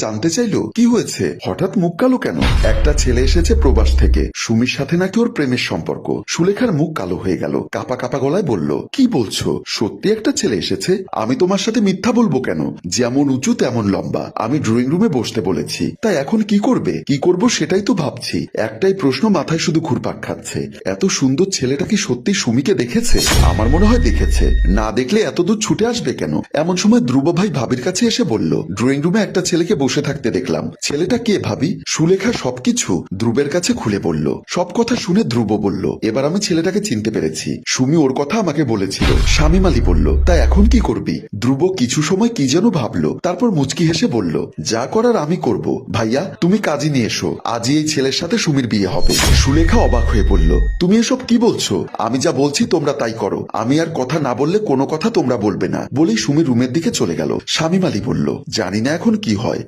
জানতে চাইলো কি হয়েছে, হঠাৎ মুখ কালো কেন। একটা ছেলে এসেছে প্রবাস থেকে, সুমির সাথে নাকি ওর প্রেমের সম্পর্ক। সুলেখার মুখ কালো হয়ে গেল, কাপা কাপা গলায় বলল, কি বলছো, সত্যি একটা ছেলে এসেছে? আমি তোমার সাথে মিথ্যা বলবো কেন? যেমন উঁচু তেমন লম্বা। আমি ড্রয়িং রুমে বসতে বলেছি, তাই এখন কি করবে? কি করব সেটাই তো ভাবছি। একটাই প্রশ্ন মাথায় শুধু ঘুরপাক খাচ্ছে, এত সুন্দর ছেলেটা কি সত্যি সুমিকে দেখেছে? আমার মনে হয় দেখেছে, না দেখলে এত দূর ছুটে আসবে কেন? এমন সময় ধ্রুব ভাই ভাবির কাছে এসে বলল, ড্রয়িং রুমে একটা ছেলেকে বসে থাকতে দেখলাম। ছেলেটা কে ভাবি? সুলেখা সবকিছু ধ্রুবের কাছে খুলে বলল। সব কথা শুনে ধ্রুব বলল, এবার আমি ছেলেটাকে চিনতে পেরেছি, সুমি ওর কথা আমাকে বলেছিল। শামীম আলী বলল, তা এখন কি করবি? ধ্রুব কিছু সময় কি যেন ভাবলো, তারপর মুচকি হেসে বলল, যা করার আমি করব। ভাইয়া তুমি কাজে নিয়ে এসো, আজই এই ছেলের সাথে সুমির বিয়ে হবে। সুলেখা অবাক হয়ে বলল, তুমি এসব কি বলছো? আমি যা বলছি তোমরা তাই করো, আমি আর কথা না বললে কোনো কথা তোমরা বলবে না, বলেই সুমি রুমের দিকে চলে গেল। শামীম আলী বলল, জানি না এখন কি হয়।